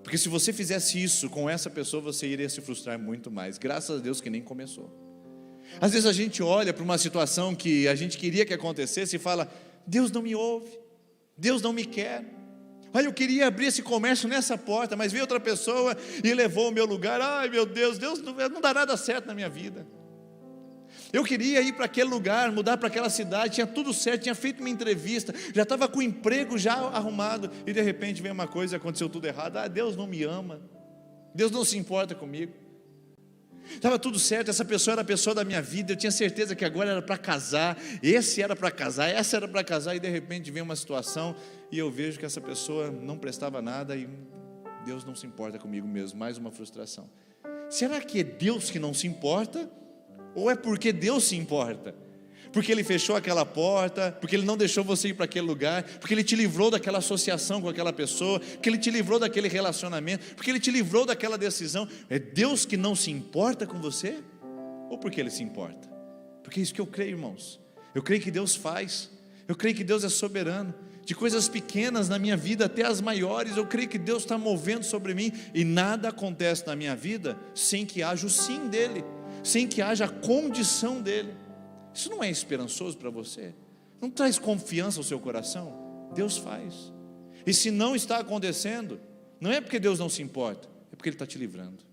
Porque se você fizesse isso com essa pessoa, você iria se frustrar muito mais. Graças a Deus que nem começou. Às vezes a gente olha para uma situação que a gente queria que acontecesse e fala: Deus não me ouve, Deus não me quer. Olha, eu queria abrir esse comércio nessa porta, mas veio outra pessoa e levou o meu lugar. Ai meu Deus, Deus não dá nada certo na minha vida. Eu queria ir para aquele lugar, mudar para aquela cidade, tinha tudo certo, tinha feito uma entrevista, já estava com o emprego já arrumado, e de repente vem uma coisa e aconteceu tudo errado. Deus não me ama, Deus não se importa comigo. Estava tudo certo, essa pessoa era a pessoa da minha vida, eu tinha certeza que agora era para casar, esse era para casar, essa era para casar, e de repente vem uma situação e eu vejo que essa pessoa não prestava nada e Deus não se importa comigo mesmo. Mais uma frustração. Será que é Deus que não se importa? Ou é porque Deus se importa? Porque Ele fechou aquela porta, porque Ele não deixou você ir para aquele lugar, porque Ele te livrou daquela associação com aquela pessoa, porque Ele te livrou daquele relacionamento, porque Ele te livrou daquela decisão. É Deus que não se importa com você? Ou porque Ele se importa? Porque é isso que eu creio, irmãos. Eu creio que Deus faz, eu creio que Deus é soberano. de coisas pequenas na minha vida até as maiores. Eu creio que Deus está movendo sobre mim, e nada acontece na minha vida sem que haja o sim dEle, sem que haja a condição dEle. Isso não é esperançoso para você? Não traz confiança ao seu coração? Deus faz. E se não está acontecendo, não é porque Deus não se importa, é porque Ele está te livrando,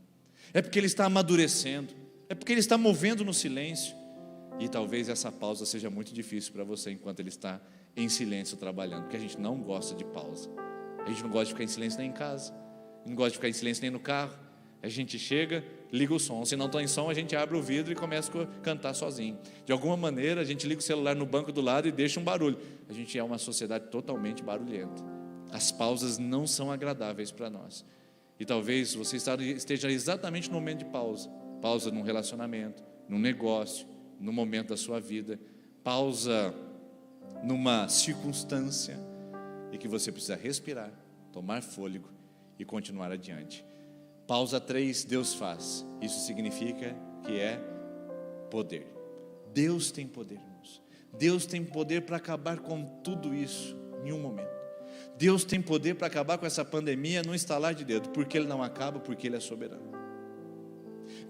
é porque Ele está amadurecendo, é porque Ele está movendo no silêncio. E talvez essa pausa seja muito difícil para você enquanto Ele está em silêncio trabalhando, porque a gente não gosta de pausa. A gente não gosta de ficar em silêncio nem em casa, não gosta de ficar em silêncio nem no carro. A gente chega, liga o som, se não está em som, a gente abre o vidro e começa a cantar sozinho. De alguma maneira a gente liga o celular no banco do lado e deixa um barulho. A gente é uma sociedade totalmente barulhenta. As pausas não são agradáveis para nós. E talvez você esteja exatamente no momento de pausa. Pausa num relacionamento, num negócio, no momento da sua vida, pausa numa circunstância, e que você precisa respirar, tomar fôlego e continuar adiante. Pausa 3, Deus faz. Isso significa que é poder. Deus tem poder, irmãos. Deus tem poder para acabar com tudo isso em um momento. Deus tem poder para acabar com essa pandemia num estalar de dedo. Porque Ele não acaba? Porque Ele é soberano.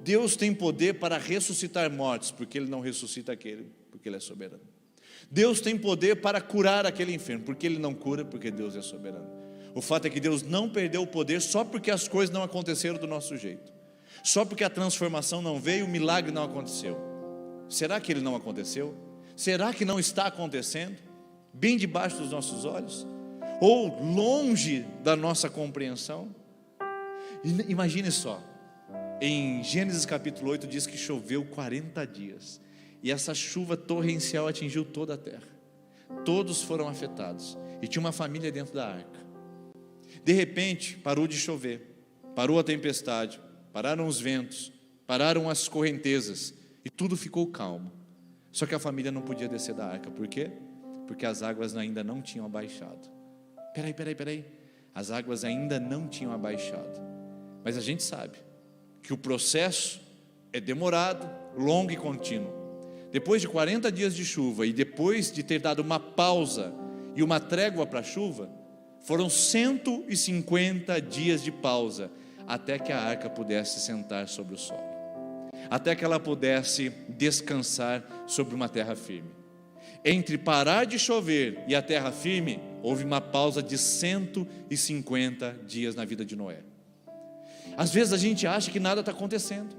Deus tem poder para ressuscitar mortos, porque Ele não ressuscita aquele, porque Ele é soberano. Deus tem poder para curar aquele enfermo, porque Ele não cura, porque Deus é soberano. O fato é que Deus não perdeu o poder só porque as coisas não aconteceram do nosso jeito, só porque a transformação não veio, o milagre não aconteceu. Será que Ele não aconteceu? Será que não está acontecendo? Bem debaixo dos nossos olhos? Ou longe da nossa compreensão? Imagine só, em Gênesis capítulo 8 diz que choveu 40 dias, e essa chuva torrencial atingiu toda a terra. Todos foram afetados, e tinha uma família dentro da arca. De repente parou de chover, parou a tempestade, pararam os ventos, pararam as correntezas, e tudo ficou calmo. Só que a família não podia descer da arca. Por quê? Porque as águas ainda não tinham abaixado. Peraí, as águas ainda não tinham abaixado. Mas a gente sabe que o processo é demorado, longo e contínuo. Depois de 40 dias de chuva, e depois de ter dado uma pausa e uma trégua para a chuva, foram 150 dias de pausa, até que a arca pudesse sentar sobre o solo, até que ela pudesse descansar sobre uma terra firme. Entre parar de chover e a terra firme, houve uma pausa de 150 dias na vida de Noé. Às vezes a gente acha que nada está acontecendo,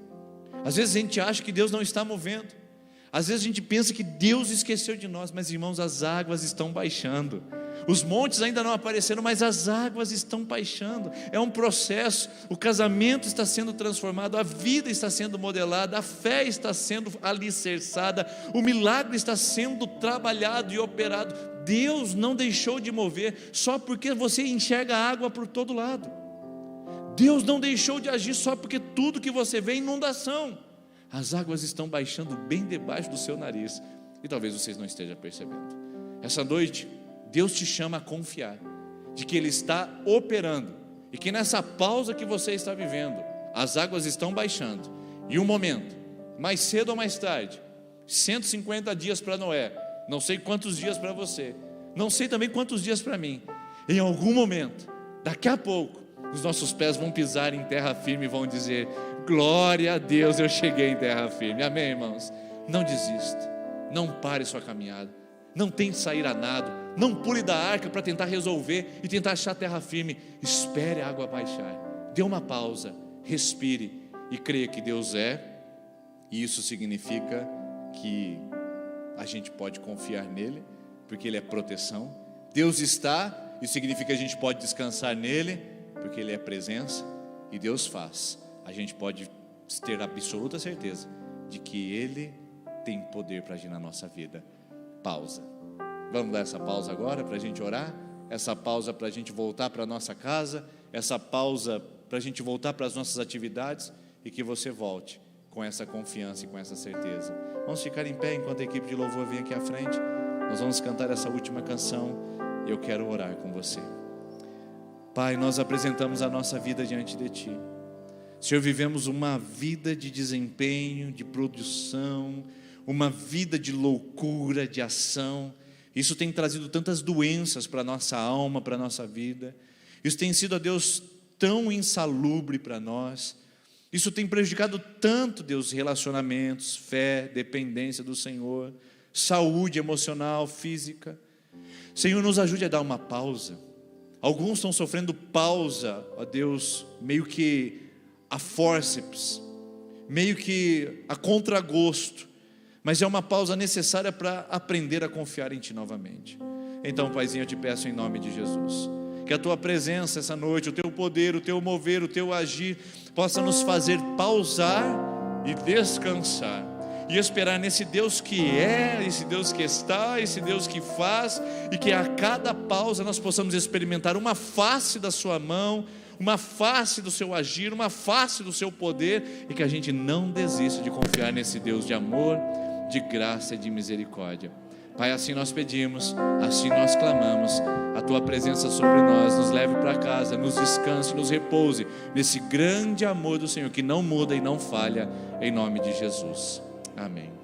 às vezes a gente acha que Deus não está movendo, às vezes a gente pensa que Deus esqueceu de nós. Mas irmãos, as águas estão baixando, os montes ainda não apareceram, mas as águas estão baixando. É um processo, o casamento está sendo transformado, a vida está sendo modelada, a fé está sendo alicerçada, o milagre está sendo trabalhado e operado. Deus não deixou de mover só porque você enxerga água por todo lado. Deus não deixou de agir só porque tudo que você vê é inundação. As águas estão baixando bem debaixo do seu nariz, e talvez vocês não estejam percebendo. Essa noite Deus te chama a confiar de que Ele está operando, e que nessa pausa que você está vivendo, as águas estão baixando, e um momento, mais cedo ou mais tarde, 150 dias para Noé, não sei quantos dias para você, não sei também quantos dias para mim, em algum momento, daqui a pouco, os nossos pés vão pisar em terra firme e vão dizer: glória a Deus, eu cheguei em terra firme. Amém, irmãos? Não desista, não pare sua caminhada, não tente sair a nado, não pule da arca para tentar resolver e tentar achar terra firme. Espere a água baixar, dê uma pausa, respire e creia que Deus é, e isso significa que a gente pode confiar nele, porque Ele é proteção. Deus está, isso significa que a gente pode descansar nele, porque Ele é presença. E Deus faz, a gente pode ter absoluta certeza de que Ele tem poder para agir na nossa vida. Pausa. Vamos dar essa pausa agora para a gente orar, essa pausa para a gente voltar para a nossa casa, essa pausa para a gente voltar para as nossas atividades, e que você volte com essa confiança e com essa certeza. Vamos ficar em pé enquanto a equipe de louvor vem aqui à frente. Nós vamos cantar essa última canção e eu quero orar com você. Pai, nós apresentamos a nossa vida diante de Ti. Senhor, vivemos uma vida de desempenho, de produção, uma vida de loucura, de ação. Isso tem trazido tantas doenças para a nossa alma, para a nossa vida. Isso tem sido, ó Deus, tão insalubre para nós. Isso tem prejudicado tanto, Deus, relacionamentos, fé, dependência do Senhor, saúde emocional, física. Senhor, nos ajude a dar uma pausa. Alguns estão sofrendo pausa, ó Deus, meio que a fórceps, meio que a contragosto, mas é uma pausa necessária para aprender a confiar em Ti novamente. Então, Paizinho, eu te peço em nome de Jesus, que a Tua presença essa noite, o Teu poder, o Teu mover, o Teu agir, possa nos fazer pausar e descansar, e esperar nesse Deus que é, esse Deus que está, esse Deus que faz, e que a cada pausa nós possamos experimentar uma face da Sua mão, uma face do Seu agir, uma face do Seu poder, e que a gente não desista de confiar nesse Deus de amor, de graça e de misericórdia. Pai, assim nós pedimos, assim nós clamamos, a Tua presença sobre nós, nos leve para casa, nos descanse, nos repouse, nesse grande amor do Senhor, que não muda e não falha, em nome de Jesus. Amém.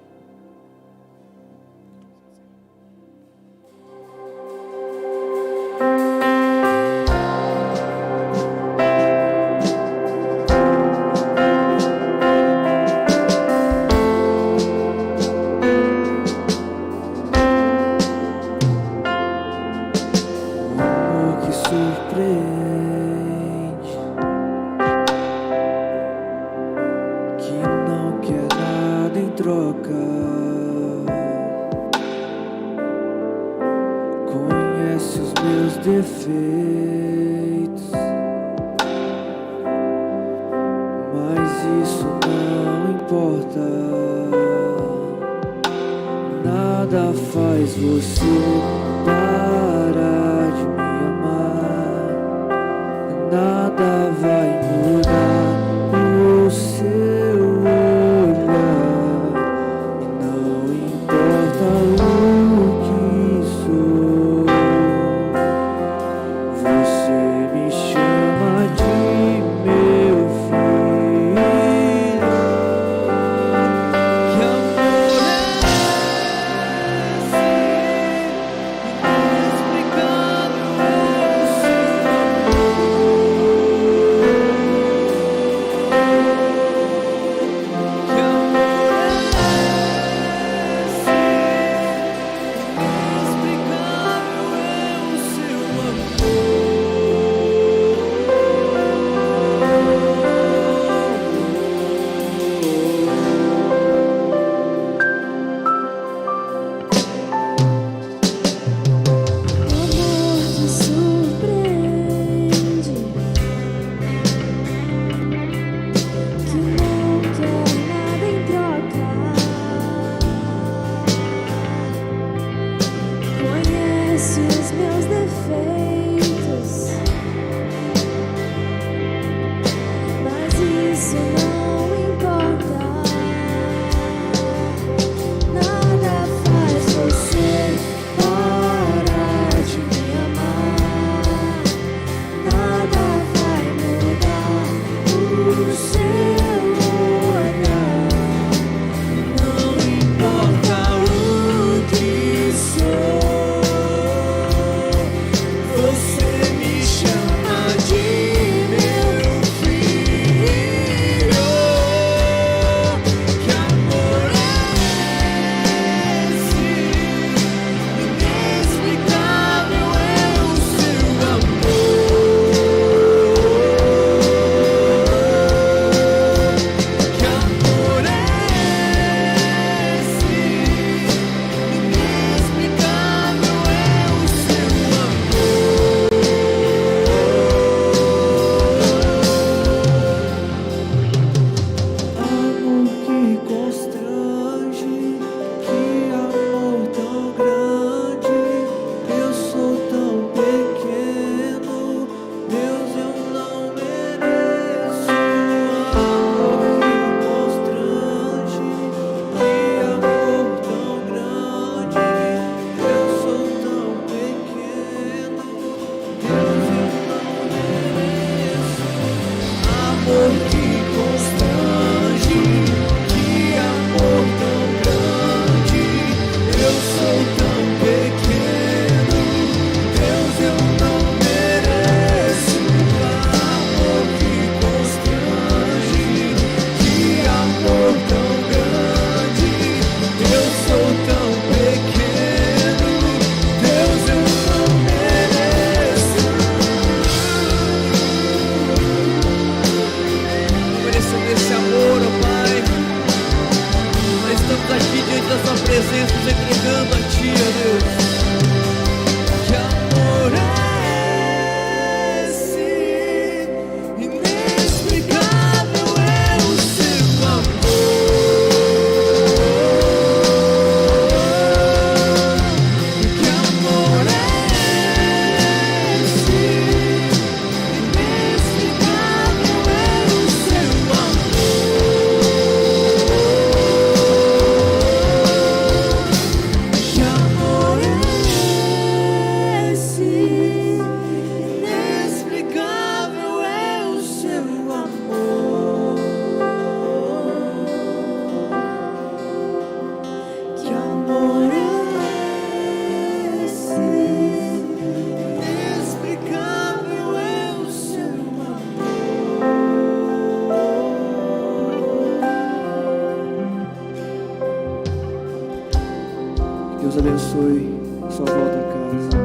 abençoe a sua volta a casa.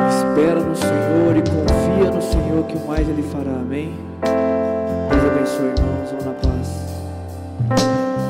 Espera no Senhor e confia no Senhor que o mais Ele fará, amém? Deus abençoe, irmãos, vão na paz.